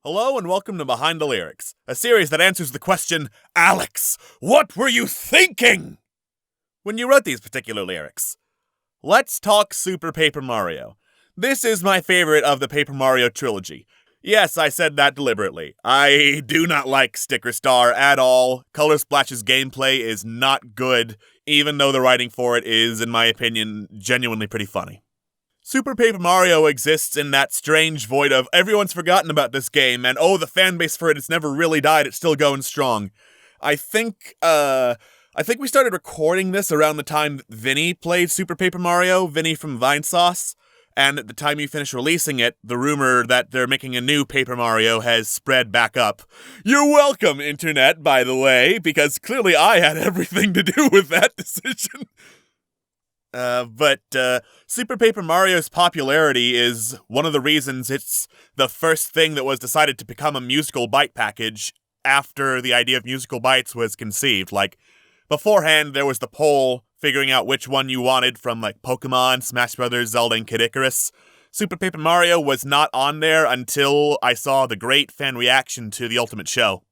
Hello and welcome to Behind the Lyrics, a series that answers the question, Alex, what were you thinking when you wrote these particular lyrics? Let's talk Super Paper Mario. This is my favorite of the Paper Mario trilogy. Yes, I said that deliberately. I do not like Sticker Star at all. Color Splash's gameplay is not good, even though the writing for it is, in my opinion, genuinely pretty funny. Super Paper Mario exists in that strange void of everyone's forgotten about this game, and the fan base for it's never really died, it's still going strong. I think we started recording this around the time that Vinny played Super Paper Mario, Vinny from Vinesauce, and at the time you finished releasing it, the rumor that they're making a new Paper Mario has spread back up. You're welcome, Internet, by the way, because clearly I had everything to do with that decision. But Super Paper Mario's popularity is one of the reasons it's the first thing that was decided to become a musical byte package after the idea of musical bytes was conceived. Like, beforehand, there was the poll figuring out which one you wanted from, like, Pokemon, Smash Bros., Zelda, and Kid Icarus. Super Paper Mario was not on there until I saw the great fan reaction to the Ultimate Show.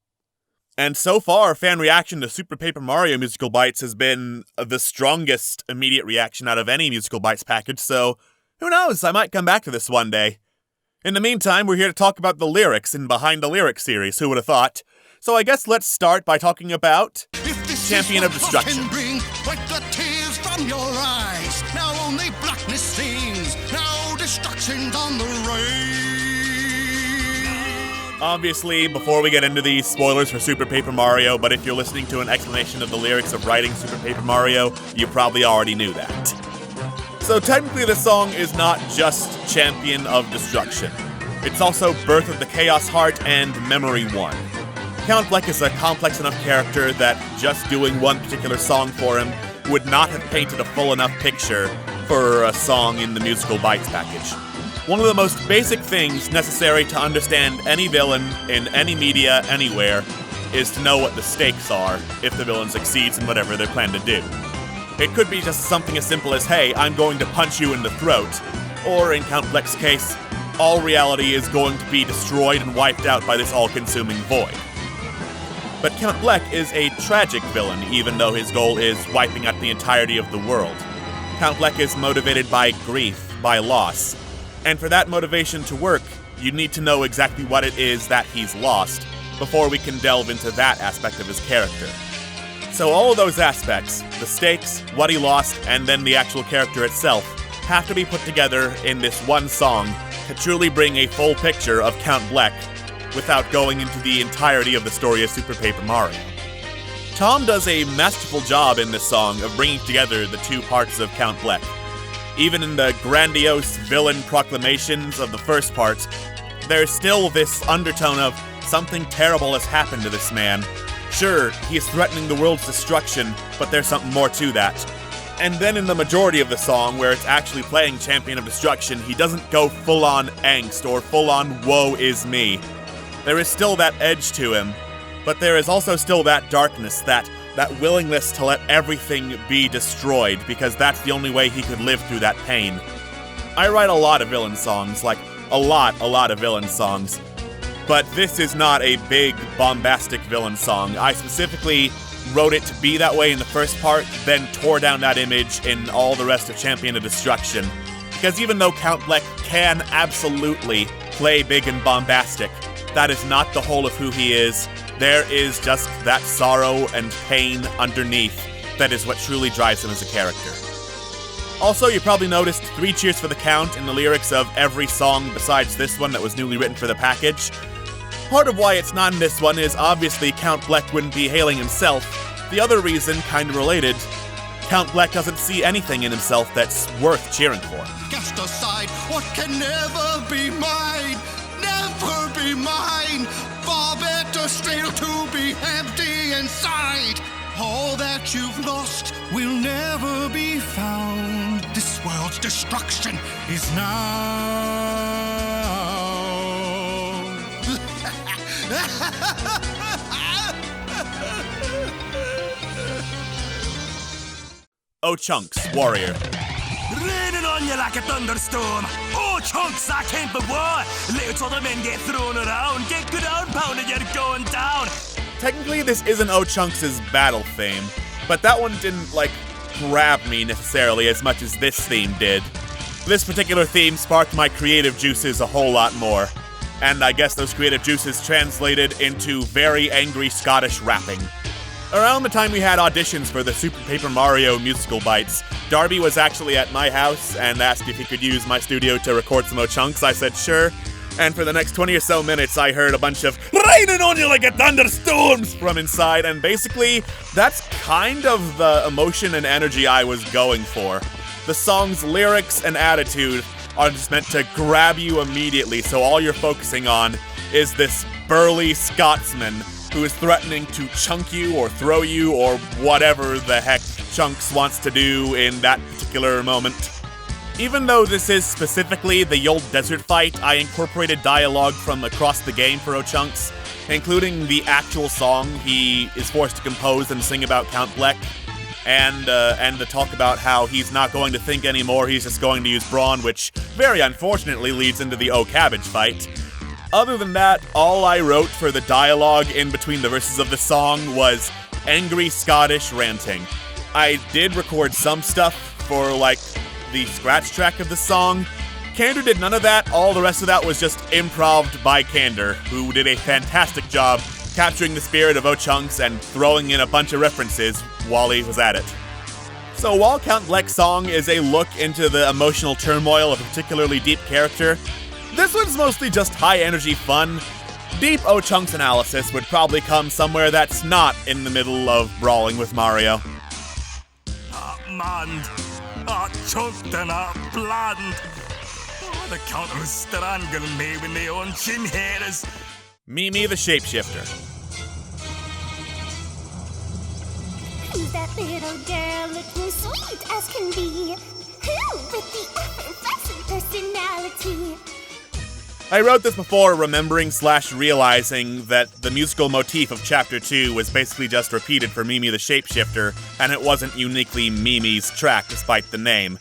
And so far, fan reaction to Super Paper Mario Musical Bytes has been the strongest immediate reaction out of any Musical Bytes package, so who knows, I might come back to this one day. In the meantime, we're here to talk about the lyrics in Behind the Lyrics series, who would have thought? So I guess let's start by talking about Champion of Destruction. Bring, wipe the tears from your eyes. Now only blackness sings, now destruction's on the rise. Obviously, before we get into these spoilers for Super Paper Mario, but if you're listening to an explanation of the lyrics of writing Super Paper Mario, you probably already knew that. So technically the song is not just Champion of Destruction. It's also Birth of the Chaos Heart and Memory 1. Count Bleck is a complex enough character that just doing one particular song for him would not have painted a full enough picture for a song in the Musical Bytes package. One of the most basic things necessary to understand any villain in any media anywhere is to know what the stakes are if the villain succeeds in whatever they plan to do. It could be just something as simple as, hey, I'm going to punch you in the throat, or in Count Bleck's case, all reality is going to be destroyed and wiped out by this all-consuming void. But Count Bleck is a tragic villain, even though his goal is wiping out the entirety of the world. Count Bleck is motivated by grief, by loss. And for that motivation to work, you need to know exactly what it is that he's lost before we can delve into that aspect of his character. So all of those aspects, the stakes, what he lost, and then the actual character itself, have to be put together in this one song to truly bring a full picture of Count Bleck without going into the entirety of the story of Super Paper Mario. Tom does a masterful job in this song of bringing together the two parts of Count Bleck. Even in the grandiose villain proclamations of the first part, there's still this undertone of something terrible has happened to this man. Sure, he's threatening the world's destruction, but there's something more to that. And then in the majority of the song, where it's actually playing Champion of Destruction, he doesn't go full-on angst or full-on woe is me. There is still that edge to him, but there is also still that darkness, that willingness to let everything be destroyed, because that's the only way he could live through that pain. I write a lot of villain songs, like a lot of villain songs, but this is not a big, bombastic villain song. I specifically wrote it to be that way in the first part, then tore down that image in all the rest of Champion of Destruction, because even though Count Bleck can absolutely play big and bombastic, that is not the whole of who he is. There is just that sorrow and pain underneath that is what truly drives him as a character. Also, you probably noticed 3 cheers for the Count in the lyrics of every song besides this one that was newly written for the package. Part of why it's not in this one is obviously Count Bleck wouldn't be hailing himself. The other reason, kind of related, Count Bleck doesn't see anything in himself that's worth cheering for. Cast aside what can never be mine, never be mine. Far better still to be empty inside. All that you've lost will never be found. This world's destruction is now. Oh Chunks, Warrior. Raining on you like a thunderstorm. Oh, chunks, I came for war. Little till the men get thrown around. Get you're going down. Technically, this isn't O-Chunks' battle theme, but that one didn't, grab me necessarily as much as this theme did. This particular theme sparked my creative juices a whole lot more, and I guess those creative juices translated into very angry Scottish rapping. Around the time we had auditions for the Super Paper Mario musical Bytes, Darby was actually at my house and asked if he could use my studio to record some O-Chunks. I said sure, and for the next 20 or so minutes I heard a bunch of "raining on you like a thunderstorms" from inside, and basically, that's kind of the emotion and energy I was going for. The song's lyrics and attitude are just meant to grab you immediately, so all you're focusing on is this burly Scotsman who is threatening to chunk you or throw you or whatever the heck Chunks wants to do in that particular moment. Even though this is specifically the old desert fight, I incorporated dialogue from across the game for O-Chunks, including the actual song he is forced to compose and sing about Count Bleck, and the talk about how he's not going to think anymore, he's just going to use brawn, which very unfortunately leads into the O-Cabbage fight. Other than that, all I wrote for the dialogue in between the verses of the song was angry Scottish ranting. I did record some stuff for, the scratch track of the song. Candor did none of that. All the rest of that was just improv'd by Candor, who did a fantastic job capturing the spirit of O-Chunks and throwing in a bunch of references while he was at it. So while Count Bleck's song is a look into the emotional turmoil of a particularly deep character, this one's mostly just high-energy fun. Deep O-Chunks analysis would probably come somewhere that's not in the middle of brawling with Mario. Man, chunked and bland. The Count was strangling me with my own chin hairs. Mimi the Shapeshifter. Who's that little girl looking sweet as can be? Who with the effervescent personality? I wrote this before remembering/realizing that the musical motif of Chapter 2 was basically just repeated for Mimi the Shapeshifter, and it wasn't uniquely Mimi's track despite the name.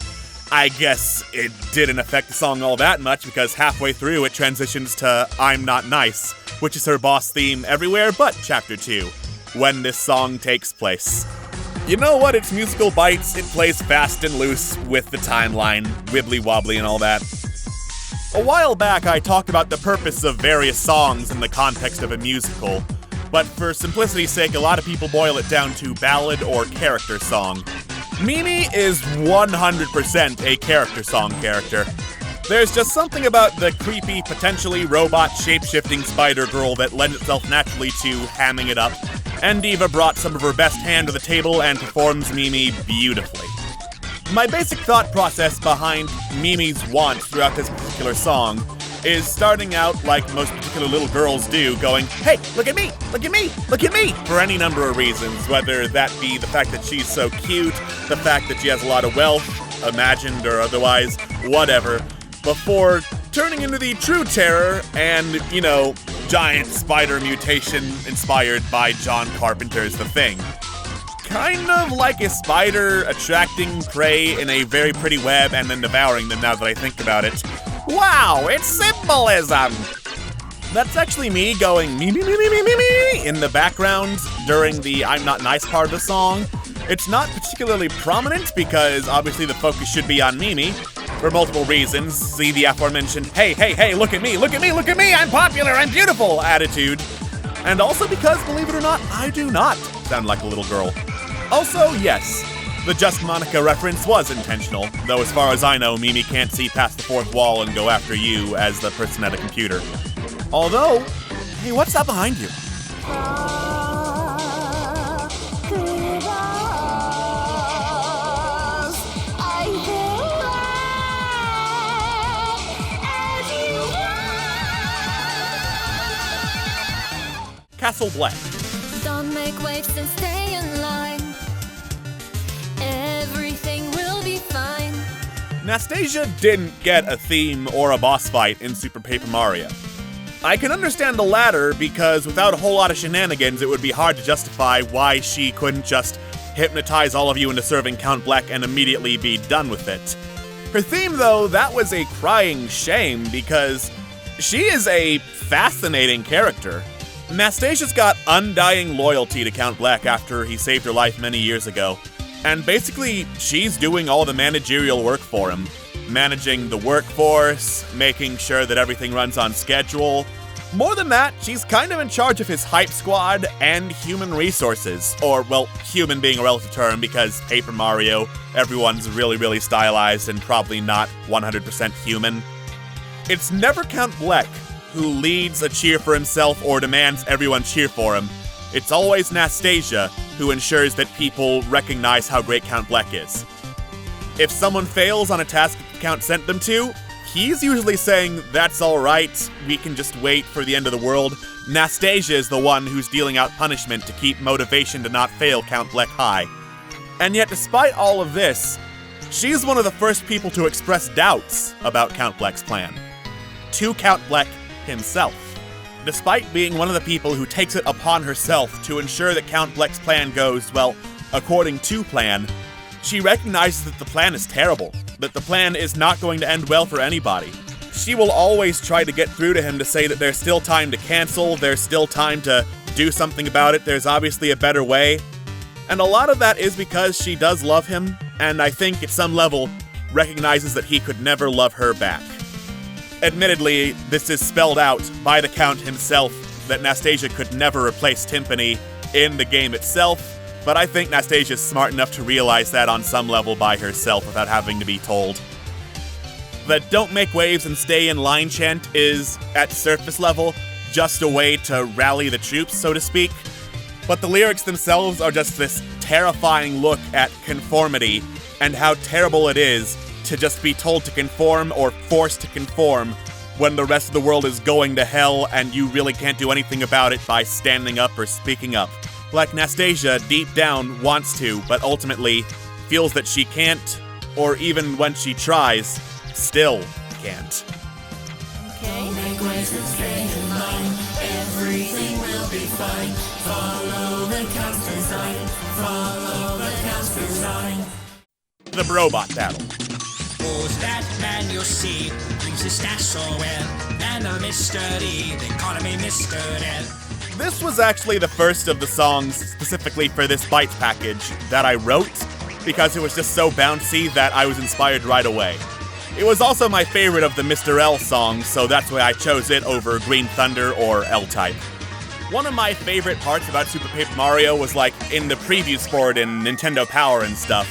I guess it didn't affect the song all that much because halfway through it transitions to I'm Not Nice, which is her boss theme everywhere but Chapter 2, when this song takes place. You know what? It's musical Bytes. It plays fast and loose with the timeline, wibbly-wobbly and all that. A while back, I talked about the purpose of various songs in the context of a musical, but for simplicity's sake, a lot of people boil it down to ballad or character song. Mimi is 100% a character song character. There's just something about the creepy, potentially robot shape-shifting spider girl that lends itself naturally to hamming it up, and Diva brought some of her best hand to the table and performs Mimi beautifully. My basic thought process behind Mimi's want throughout this particular song is starting out like most particular little girls do, going, "Hey, look at me, look at me, look at me," for any number of reasons, whether that be the fact that she's so cute, the fact that she has a lot of wealth, imagined or otherwise, whatever, before turning into the true terror and, giant spider mutation inspired by John Carpenter's The Thing. Kind of like a spider attracting prey in a very pretty web and then devouring them now that I think about it. Wow, it's symbolism! That's actually me going me in the background during the I'm Not Nice part of the song. It's not particularly prominent because obviously the focus should be on Mimi for multiple reasons. See the aforementioned hey, look at me, look at me, look at me, I'm popular, I'm beautiful attitude. And also because, believe it or not, I do not sound like a little girl. Also, yes, the Just Monica reference was intentional, though as far as I know, Mimi can't see past the fourth wall and go after you as the person at a computer. Although, hey, what's that behind you? Castle Black. Don't make waves and stay in line. Everything will be fine. Nastasia didn't get a theme or a boss fight in Super Paper Mario. I can understand the latter because without a whole lot of shenanigans, it would be hard to justify why she couldn't just hypnotize all of you into serving Count Bleck and immediately be done with it. Her theme, though, that was a crying shame because she is a fascinating character. Nastasia's got undying loyalty to Count Bleck after he saved her life many years ago, and basically, she's doing all the managerial work for him. Managing the workforce, making sure that everything runs on schedule. More than that, she's kind of in charge of his hype squad and human resources. Or, well, human being a relative term because Paper Mario, everyone's really stylized and probably not 100% human. It's never Count Bleck who leads a cheer for himself or demands everyone cheer for him. It's always Nastasia who ensures that people recognize how great Count Bleck is. If someone fails on a task the Count sent them to, he's usually saying, that's alright, we can just wait for the end of the world. Nastasia is the one who's dealing out punishment to keep motivation to not fail Count Bleck high. And yet, despite all of this, she's one of the first people to express doubts about Count Bleck's plan. To Count Bleck himself. Despite being one of the people who takes it upon herself to ensure that Count Bleck's plan goes, well, according to plan, she recognizes that the plan is terrible, that the plan is not going to end well for anybody. She will always try to get through to him to say that there's still time to cancel, there's still time to do something about it, there's obviously a better way. And a lot of that is because she does love him, and I think at some level recognizes that he could never love her back. Admittedly, this is spelled out by the Count himself that Nastasia could never replace Timpani in the game itself, but I think Nastasia's smart enough to realize that on some level by herself without having to be told. The don't make waves and stay in line chant is, at surface level, just a way to rally the troops, so to speak, but the lyrics themselves are just this terrifying look at conformity and how terrible it is to just be told to conform or forced to conform when the rest of the world is going to hell and you really can't do anything about it by standing up or speaking up. Like Nastasia, deep down, wants to, but ultimately feels that she can't, or even when she tries, still can't. Okay. Make waves and stay in line. Everything will be fine. Follow the Count's design. Follow the Count's design. The Brobot Battle. Who's that man you see? Brings his stash so well. Man of mystery, they call me Mr. L. This was actually the first of the songs specifically for this Bytes package that I wrote, because it was just so bouncy that I was inspired right away. It was also my favorite of the Mr. L songs, so that's why I chose it over Green Thunder or L-Type. One of my favorite parts about Super Paper Mario was like in the previews for it in Nintendo Power and stuff.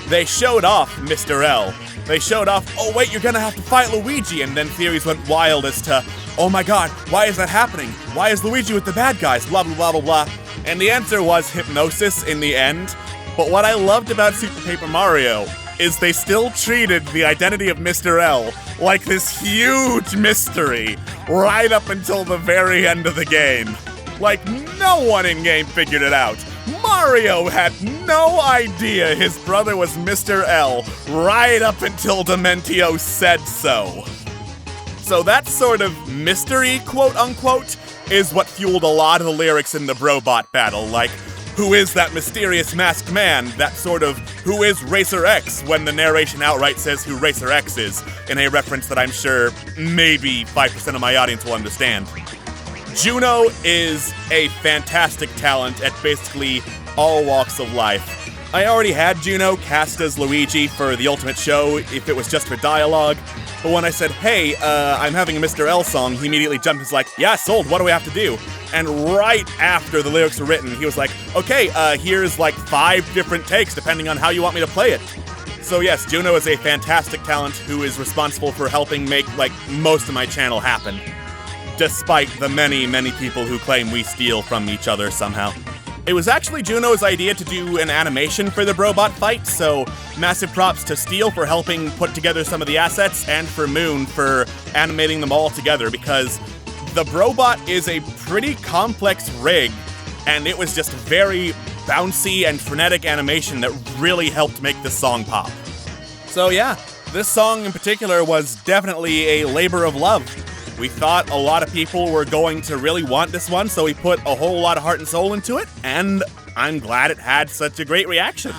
They showed off Mr. L. They showed off, oh wait, you're gonna have to fight Luigi, and then theories went wild as to, oh my god, why is that happening? Why is Luigi with the bad guys? Blah blah blah blah blah. And the answer was hypnosis in the end. But what I loved about Super Paper Mario is they still treated the identity of Mr. L like this huge mystery right up until the very end of the game. Like, no one in-game figured it out. Mario had no idea his brother was Mr. L right up until Dementio said so. So that sort of mystery, quote-unquote, is what fueled a lot of the lyrics in the Brobot battle, like, who is that mysterious masked man? That sort of, who is Racer X, when the narration outright says who Racer X is, in a reference that I'm sure maybe 5% of my audience will understand. Juno is a fantastic talent at basically all walks of life. I already had Juno cast as Luigi for the Ultimate Show if it was just for dialogue, but when I said, hey, I'm having a Mr. L song, he immediately jumped and was like, yeah, sold, what do we have to do? And right after the lyrics were written, he was like, okay, here's like 5 different takes depending on how you want me to play it. So yes, Juno is a fantastic talent who is responsible for helping make like most of my channel happen. Despite the many, many people who claim we steal from each other somehow. It was actually Juno's idea to do an animation for the Brobot fight, so massive props to Steel for helping put together some of the assets, and for Moon for animating them all together, because the Brobot is a pretty complex rig, and it was just very bouncy and frenetic animation that really helped make this song pop. So yeah, this song in particular was definitely a labor of love. We thought a lot of people were going to really want this one, so we put a whole lot of heart and soul into it, and I'm glad it had such a great reaction.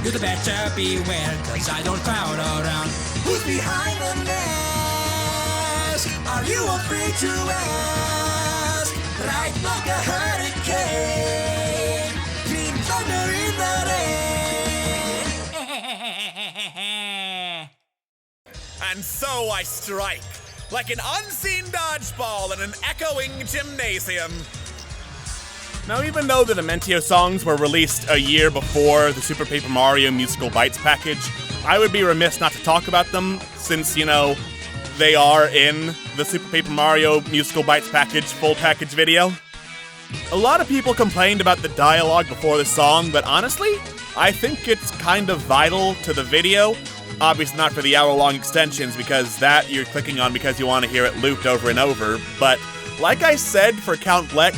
You better beware, cause I don't crowd around. Who's behind the mask? Are you afraid to ask? Right strike like a hurricane. Green thunder in the rain. And so I strike, like an unseen dodgeball in an echoing gymnasium. Now, even though the Dementio songs were released a year before the Super Paper Mario musical Bytes package, I would be remiss not to talk about them, since, they are in the Super Paper Mario musical Bytes package full package video. A lot of people complained about the dialogue before the song, but honestly, I think it's kind of vital to the video. Obviously not for the hour-long extensions, because that you're clicking on because you want to hear it looped over and over, but like I said for Count Bleck,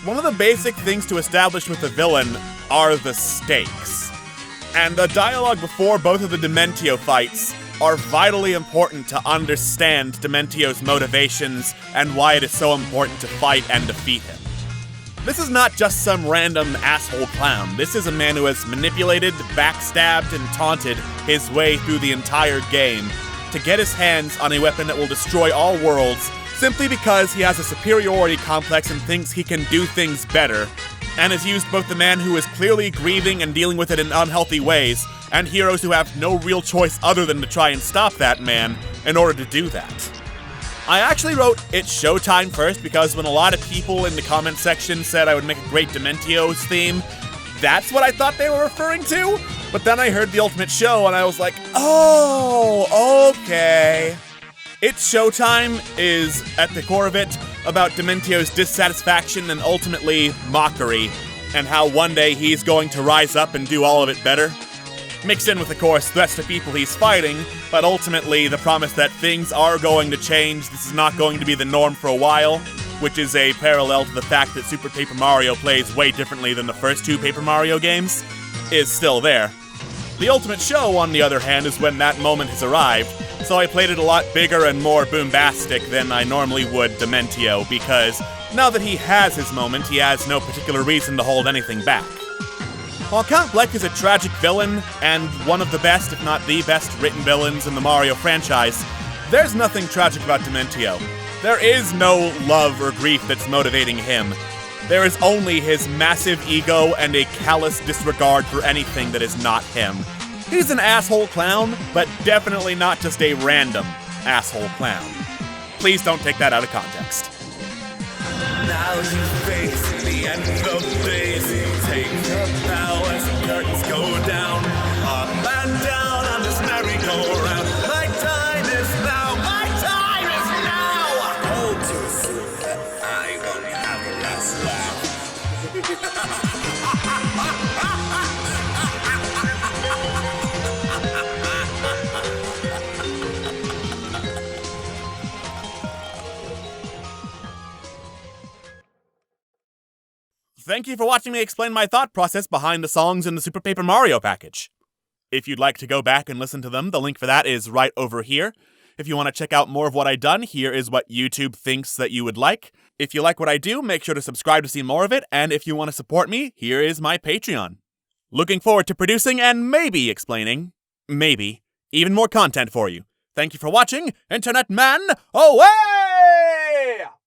one of the basic things to establish with the villain are the stakes. And the dialogue before both of the Dementio fights are vitally important to understand Dementio's motivations and why it is so important to fight and defeat him. This is not just some random asshole clown. This is a man who has manipulated, backstabbed, and taunted his way through the entire game to get his hands on a weapon that will destroy all worlds simply because he has a superiority complex and thinks he can do things better, and has used both the man who is clearly grieving and dealing with it in unhealthy ways, and heroes who have no real choice other than to try and stop that man in order to do that. I actually wrote "It's Showtime" first because when a lot of people in the comment section said I would make a great Dementio's theme, that's what I thought they were referring to, but then I heard the Ultimate Show and I was like, oh, okay. "It's Showtime" is, at the core of it, about Dementio's dissatisfaction and ultimately mockery, and how one day he's going to rise up and do all of it better. Mixed in with, of course, threats to people he's fighting, but ultimately the promise that things are going to change, this is not going to be the norm for a while, which is a parallel to the fact that Super Paper Mario plays way differently than the first two Paper Mario games, is still there. The Ultimate Show, on the other hand, is when that moment has arrived, so I played it a lot bigger and more boombastic than I normally would Dementio, because now that he has his moment, he has no particular reason to hold anything back. While Count Bleck is a tragic villain, and one of the best, if not the best, written villains in the Mario franchise, there's nothing tragic about Dementio. There is no love or grief that's motivating him. There is only his massive ego and a callous disregard for anything that is not him. He's an asshole clown, but definitely not just a random asshole clown. Please don't take that out of context. Now you face the end of days. Take a bow as the curtains go down. Up and down on this merry-go-round. My time is now. My time is now. Hold too soon. I won't have a last laugh. Thank you for watching me explain my thought process behind the songs in the Super Paper Mario package. If you'd like to go back and listen to them, the link for that is right over here. If you want to check out more of what I've done, here is what YouTube thinks that you would like. If you like what I do, make sure to subscribe to see more of it, and if you want to support me, here is my Patreon. Looking forward to producing and maybe explaining, even more content for you. Thank you for watching, Internet Man, away!